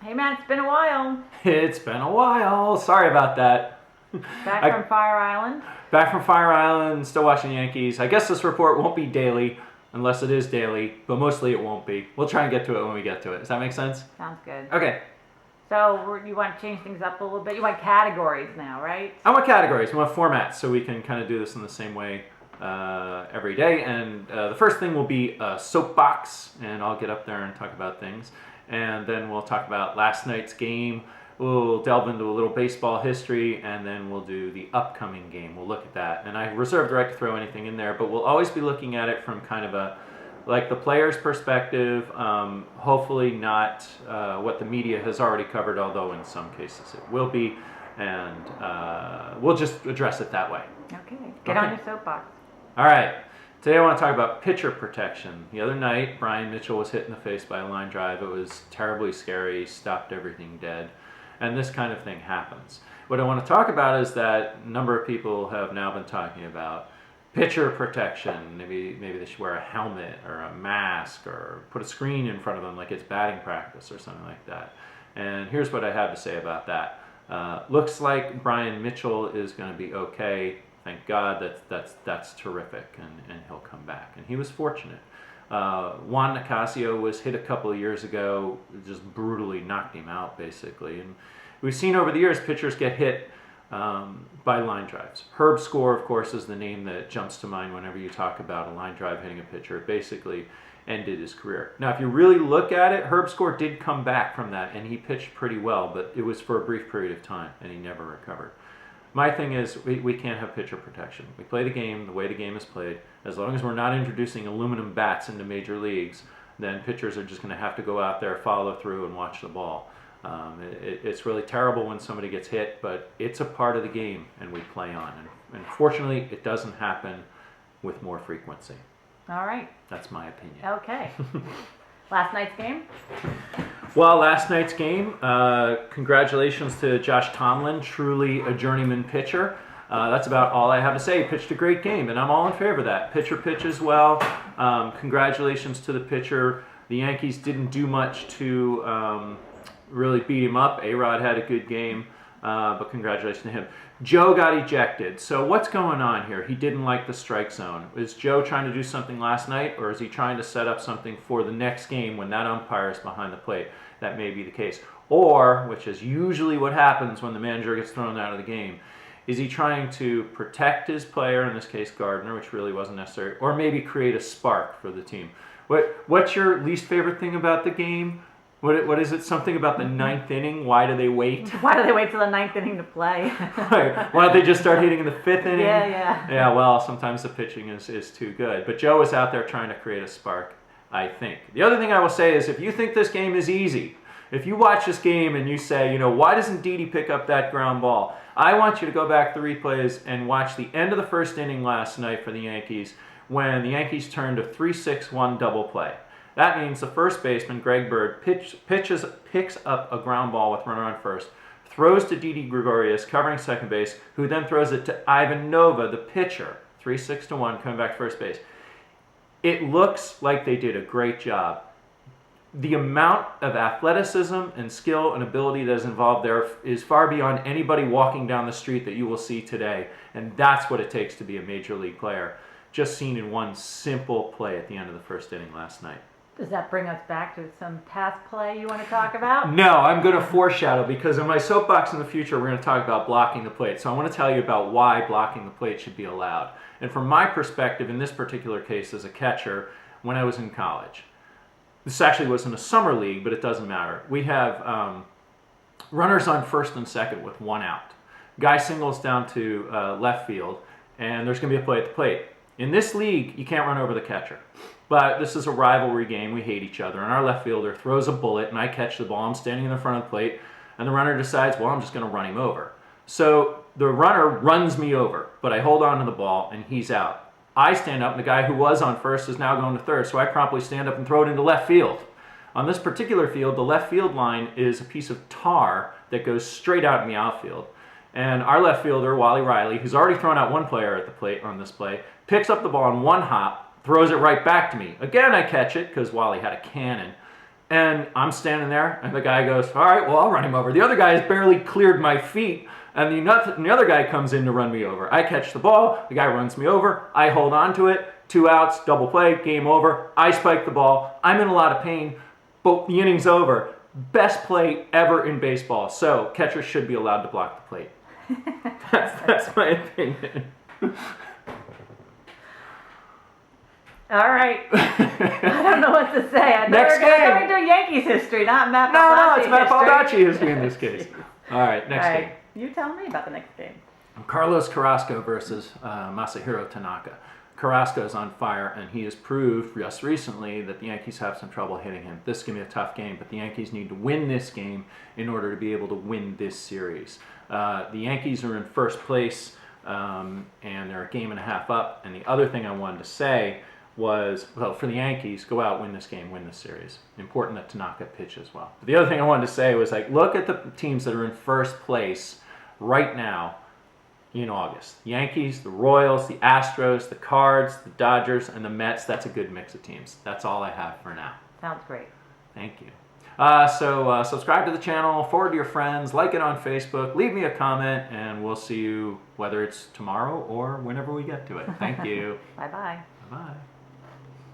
Hey man, it's been a while. It's been a while. Sorry about that. Back from Fire Island. Back from Fire Island, still watching the Yankees. I guess this report won't be daily, unless it is daily, but mostly it won't be. We'll try and get to it when we get to it. Does that make sense? Sounds good. Okay. So you want to change things up a little bit? You want categories now, right? I want categories. I want formats, so we can kind of do this in the same way every day. And the first thing will be a soapbox, and I'll get up there and talk about things. And then we'll talk about last night's game. We'll delve into a little baseball history, and then we'll do the upcoming game. We'll look at that. And I reserve the right to throw anything in there, but we'll always be looking at it from kind of like the player's perspective, hopefully not what the media has already covered, although in some cases it will be. And we'll just address it that way. Okay. Get on your soapbox. All right. Today I want to talk about pitcher protection. The other night, Brian Mitchell was hit in the face by a line drive. It was terribly scary, stopped everything dead. And this kind of thing happens. What I want to talk about is that a number of people have now been talking about pitcher protection. Maybe they should wear a helmet or a mask or put a screen in front of them like it's batting practice or something like that. And here's what I have to say about that. Looks like Brian Mitchell is going to be okay. Thank God, that's terrific, and he'll come back. And he was fortunate. Juan Nicasio was hit a couple of years ago, just brutally knocked him out, basically. And we've seen over the years pitchers get hit by line drives. Herb Score, of course, is the name that jumps to mind whenever you talk about a line drive hitting a pitcher. It basically ended his career. Now, if you really look at it, Herb Score did come back from that, and he pitched pretty well, but it was for a brief period of time, and he never recovered. My thing is, we can't have pitcher protection. We play the game the way the game is played. As long as we're not introducing aluminum bats into major leagues, then pitchers are just going to have to go out there, follow through, and watch the ball. It's really terrible when somebody gets hit, but it's a part of the game, and we play on. And fortunately, it doesn't happen with more frequency. All right. That's my opinion. Okay. Last night's game? Well, last night's game, congratulations to Josh Tomlin, truly a journeyman pitcher. That's about all I have to say. He pitched a great game, and I'm all in favor of that. Pitcher pitches well. Congratulations to the pitcher. The Yankees didn't do much to really beat him up. A-Rod had a good game, but congratulations to him. Joe got ejected. So what's going on here? He didn't like the strike zone. Is Joe trying to do something last night, or is he trying to set up something for the next game when that umpire is behind the plate? That may be the case. Or, which is usually what happens when the manager gets thrown out of the game, is he trying to protect his player, in this case Gardner, which really wasn't necessary, or maybe create a spark for the team? What's your least favorite thing about the game? What is it? Something about the ninth inning? Why do they wait? Why do they wait till the ninth inning to play? Right. Why don't they just start hitting in the fifth inning? Yeah. Yeah, well, sometimes the pitching is too good. But Joe is out there trying to create a spark, I think. The other thing I will say is if you think this game is easy, if you watch this game and you say, why doesn't Didi pick up that ground ball? I want you to go back the replays and watch the end of the first inning last night for the Yankees when the Yankees turned a 3-6-1 double play. That means the first baseman, Greg Bird, picks up a ground ball with runner on first, throws to Didi Gregorius, covering second base, who then throws it to Ivan Nova, the pitcher, 3-6-1, coming back to first base. It looks like they did a great job. The amount of athleticism and skill and ability that is involved there is far beyond anybody walking down the street that you will see today, and that's what it takes to be a major league player, just seen in one simple play at the end of the first inning last night. Does that bring us back to some past play you want to talk about? No, I'm going to foreshadow because in my soapbox in the future, we're going to talk about blocking the plate. So I want to tell you about why blocking the plate should be allowed. And from my perspective, in this particular case as a catcher, when I was in college, this actually was in a summer league, but it doesn't matter. We have runners on first and second with one out. Guy singles down to left field, and there's going to be a play at the plate. In this league, you can't run over the catcher. But this is a rivalry game. We hate each other. And our left fielder throws a bullet, and I catch the ball. I'm standing in the front of the plate, and the runner decides, well, I'm just going to run him over. So the runner runs me over, but I hold on to the ball, and he's out. I stand up, and the guy who was on first is now going to third, so I promptly stand up and throw it into left field. On this particular field, the left field line is a piece of tar that goes straight out in the outfield. And our left fielder, Wally Riley, who's already thrown out one player at the plate on this play, picks up the ball in one hop, throws it right back to me. Again, I catch it because Wally had a cannon. And I'm standing there, and the guy goes, all right, well, I'll run him over. The other guy has barely cleared my feet, and the other guy comes in to run me over. I catch the ball, the guy runs me over, I hold on to it, 2 outs, double play, game over. I spike the ball. I'm in a lot of pain, but the inning's over. Best play ever in baseball. So catchers should be allowed to block the plate. That's my opinion. All right. I don't know what to say. I Next we're game. going to do Yankees history, not Matt No, Baldacci it's Matt history. Baldacci history in this case. All right, next All game. right. You tell me about the next game. Carlos Carrasco versus Masahiro Tanaka. Carrasco is on fire, and he has proved just recently that the Yankees have some trouble hitting him. This is going to be a tough game, but the Yankees need to win this game in order to be able to win this series. The Yankees are in first place, and they're a game and a half up. And the other thing I wanted to say was, well, for the Yankees, go out, win this game, win this series. Important that Tanaka pitch as well. But the other thing I wanted to say was, like, look at the teams that are in first place right now in August. The Yankees, the Royals, the Astros, the Cards, the Dodgers, and the Mets. That's a good mix of teams. That's all I have for now. Sounds great. Thank you. So subscribe to the channel, forward to your friends, like it on Facebook, leave me a comment, and we'll see you whether it's tomorrow or whenever we get to it. Thank you. Bye-bye. Bye-bye.